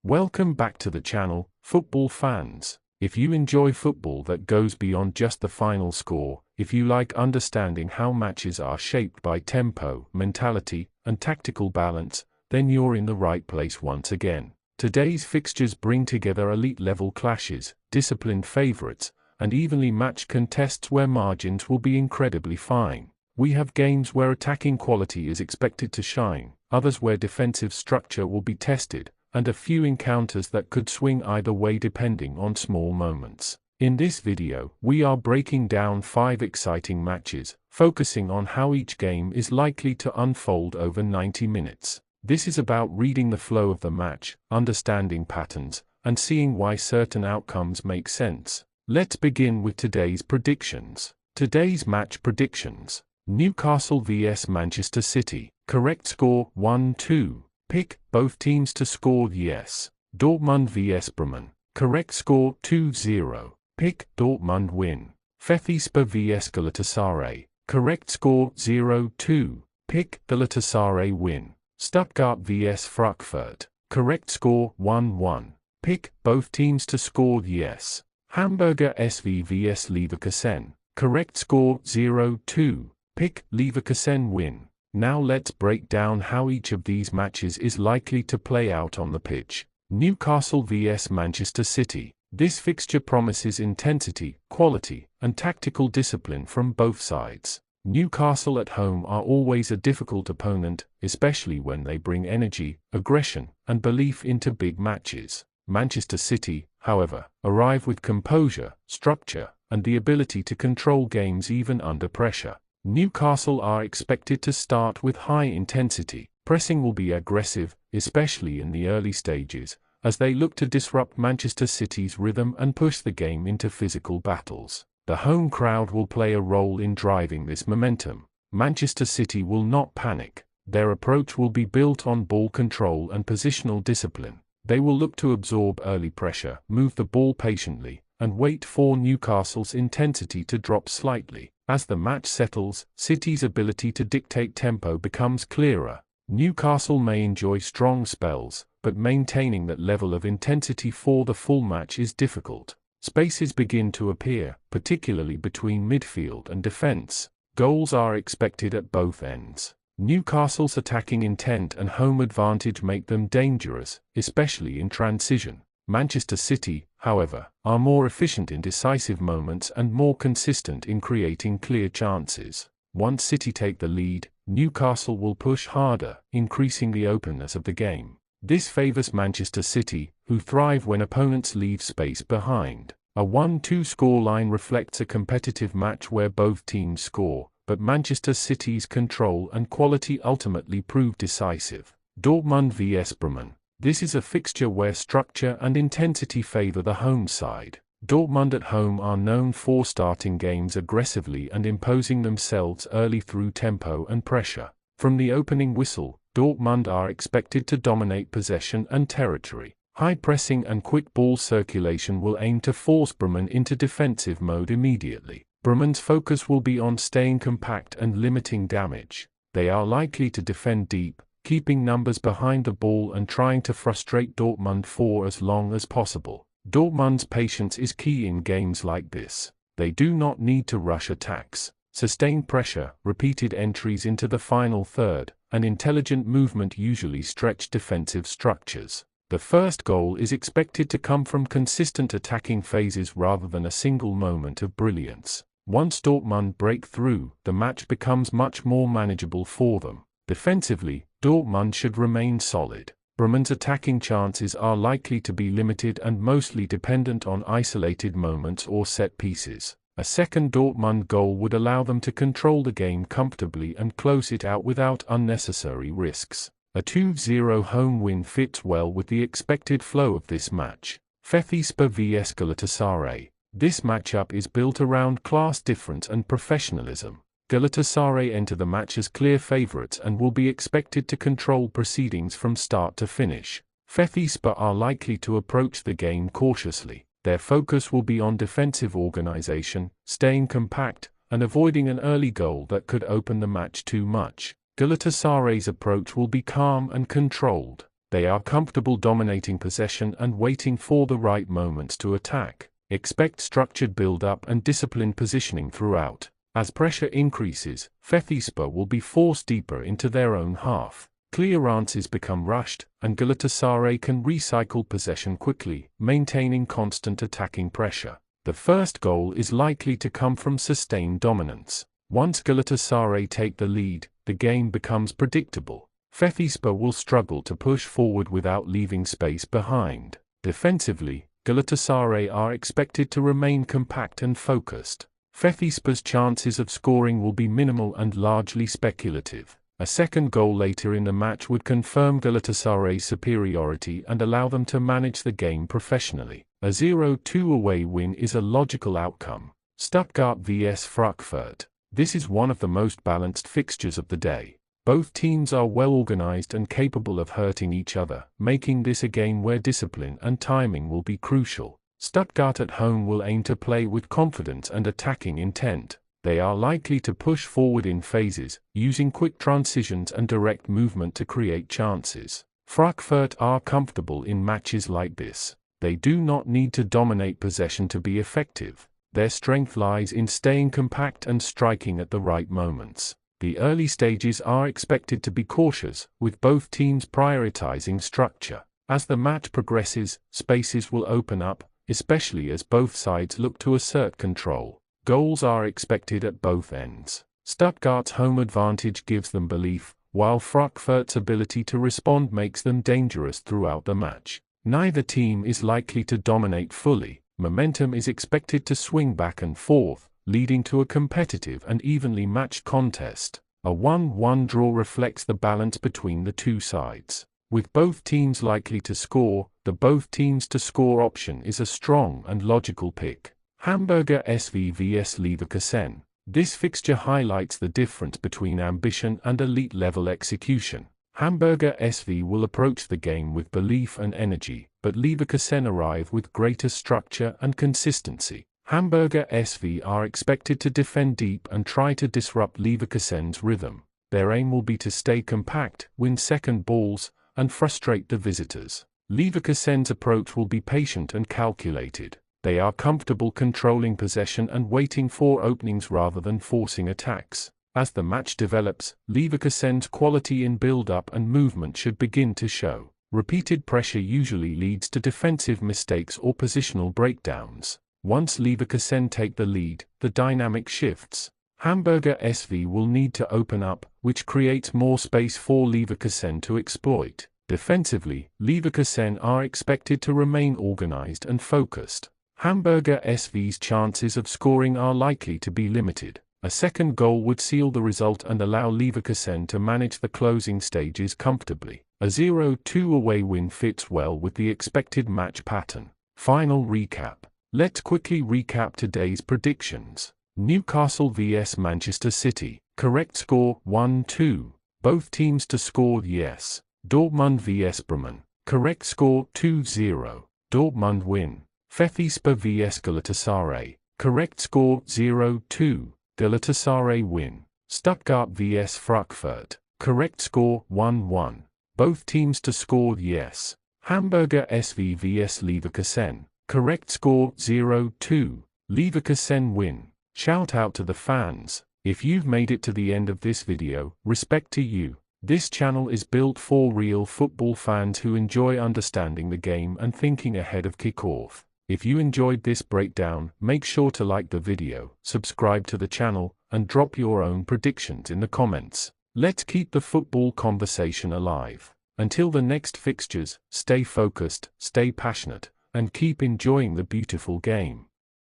Welcome back to the channel, football fans. If you enjoy football that goes beyond just the final score, if you like understanding how matches are shaped by tempo, mentality, and tactical balance, then you're in the right place once again. Today's fixtures bring together elite-level clashes, disciplined favorites, and evenly matched contests where margins will be incredibly fine. We have games where attacking quality is expected to shine, others where defensive structure will be tested, and a few encounters that could swing either way depending on small moments. In this video, we are breaking down 5 exciting matches, focusing on how each game is likely to unfold over 90 minutes. This is about reading the flow of the match, understanding patterns, and seeing why certain outcomes make sense. Let's begin with today's predictions. Today's match predictions. Newcastle vs Manchester City. Correct score 1-2. Pick both teams to score yes. Dortmund vs Bremen. Correct score 2-0. Pick Dortmund win. Fethiyespor vs Galatasaray. Correct score 0-2. Pick Galatasaray win. Stuttgart vs Frankfurt. Correct score 1-1. Pick both teams to score yes. Hamburger SV vs Leverkusen. Correct score 0-2. Pick Leverkusen win. Now let's break down how each of these matches is likely to play out on the pitch. Newcastle vs Manchester City. This fixture promises intensity, quality, and tactical discipline from both sides. Newcastle at home are always a difficult opponent, especially when they bring energy, aggression, and belief into big matches. Manchester City, however, arrive with composure, structure, and the ability to control games even under pressure. Newcastle are expected to start with high intensity. Pressing will be aggressive, especially in the early stages, as they look to disrupt Manchester City's rhythm and push the game into physical battles. The home crowd will play a role in driving this momentum. Manchester City will not panic. Their approach will be built on ball control and positional discipline. They will look to absorb early pressure, move the ball patiently, and wait for Newcastle's intensity to drop slightly. As the match settles, City's ability to dictate tempo becomes clearer. Newcastle may enjoy strong spells, but maintaining that level of intensity for the full match is difficult. Spaces begin to appear, particularly between midfield and defense. Goals are expected at both ends. Newcastle's attacking intent and home advantage make them dangerous, especially in transition. Manchester City, however, are more efficient in decisive moments and more consistent in creating clear chances. Once City take the lead, Newcastle will push harder, increasing the openness of the game. This favors Manchester City, who thrive when opponents leave space behind. A 1-2 scoreline reflects a competitive match where both teams score, but Manchester City's control and quality ultimately prove decisive. Dortmund vs Bremen. This is a fixture where structure and intensity favor the home side. Dortmund at home are known for starting games aggressively and imposing themselves early through tempo and pressure. From the opening whistle, Dortmund are expected to dominate possession and territory. High pressing and quick ball circulation will aim to force Bremen into defensive mode immediately. Bremen's focus will be on staying compact and limiting damage. They are likely to defend deep, keeping numbers behind the ball and trying to frustrate Dortmund for as long as possible. Dortmund's patience is key in games like this. They do not need to rush attacks. Sustained pressure, repeated entries into the final third, and intelligent movement usually stretch defensive structures. The first goal is expected to come from consistent attacking phases rather than a single moment of brilliance. Once Dortmund break through, the match becomes much more manageable for them. Defensively, Dortmund should remain solid. Bremen's attacking chances are likely to be limited and mostly dependent on isolated moments or set pieces. A second Dortmund goal would allow them to control the game comfortably and close it out without unnecessary risks. A 2-0 home win fits well with the expected flow of this match. Fethiyespor vs Galatasaray. This matchup is built around class difference and professionalism. Galatasaray enter the match as clear favorites and will be expected to control proceedings from start to finish. Fethiyespor are likely to approach the game cautiously. Their focus will be on defensive organization, staying compact, and avoiding an early goal that could open the match too much. Galatasaray's approach will be calm and controlled. They are comfortable dominating possession and waiting for the right moments to attack. Expect structured build-up and disciplined positioning throughout. As pressure increases, Fethiyespor will be forced deeper into their own half. Clearances become rushed, and Galatasaray can recycle possession quickly, maintaining constant attacking pressure. The first goal is likely to come from sustained dominance. Once Galatasaray take the lead, the game becomes predictable. Fethiyespor will struggle to push forward without leaving space behind. Defensively, Galatasaray are expected to remain compact and focused. Fethiyspor's chances of scoring will be minimal and largely speculative. A second goal later in the match would confirm Galatasaray's superiority and allow them to manage the game professionally. A 0-2 away win is a logical outcome. Stuttgart vs Frankfurt. This is one of the most balanced fixtures of the day. Both teams are well organized and capable of hurting each other, making this a game where discipline and timing will be crucial. Stuttgart at home will aim to play with confidence and attacking intent. They are likely to push forward in phases, using quick transitions and direct movement to create chances. Frankfurt are comfortable in matches like this. They do not need to dominate possession to be effective. Their strength lies in staying compact and striking at the right moments. The early stages are expected to be cautious, with both teams prioritizing structure. As the match progresses, spaces will open up, especially as both sides look to assert control. Goals are expected at both ends. Stuttgart's home advantage gives them belief, while Frankfurt's ability to respond makes them dangerous throughout the match. Neither team is likely to dominate fully. Momentum is expected to swing back and forth, leading to a competitive and evenly matched contest. A 1-1 draw reflects the balance between the two sides. With both teams likely to score, the both teams to score option is a strong and logical pick. Hamburger SV vs Leverkusen. This fixture highlights the difference between ambition and elite-level execution. Hamburger SV will approach the game with belief and energy, but Leverkusen arrive with greater structure and consistency. Hamburger SV are expected to defend deep and try to disrupt Leverkusen's rhythm. Their aim will be to stay compact, win second balls, and frustrate the visitors. Leverkusen's approach will be patient and calculated. They are comfortable controlling possession and waiting for openings rather than forcing attacks. As the match develops, Leverkusen's quality in build-up and movement should begin to show. Repeated pressure usually leads to defensive mistakes or positional breakdowns. Once Leverkusen take the lead, the dynamic shifts. Hamburger SV will need to open up, which creates more space for Leverkusen to exploit. Defensively, Leverkusen are expected to remain organized and focused. Hamburger SV's chances of scoring are likely to be limited. A second goal would seal the result and allow Leverkusen to manage the closing stages comfortably. A 0-2 away win fits well with the expected match pattern. Final recap. Let's quickly recap today's predictions. Newcastle vs Manchester City. Correct score 1-2. Both teams to score yes. Dortmund vs Bremen. Correct score 2-0. Dortmund win. Fethiyespor vs Galatasaray. Correct score 0-2. Galatasaray win. Stuttgart vs Frankfurt. Correct score 1-1. Both teams to score yes. Hamburger SV vs Leverkusen. Correct score 0-2. Leverkusen win. Shout out to the fans. If you've made it to the end of this video, respect to you. This channel is built for real football fans who enjoy understanding the game and thinking ahead of kickoff. If you enjoyed this breakdown, make sure to like the video, subscribe to the channel, and drop your own predictions in the comments. Let's keep the football conversation alive. Until the next fixtures, stay focused, stay passionate, and keep enjoying the beautiful game.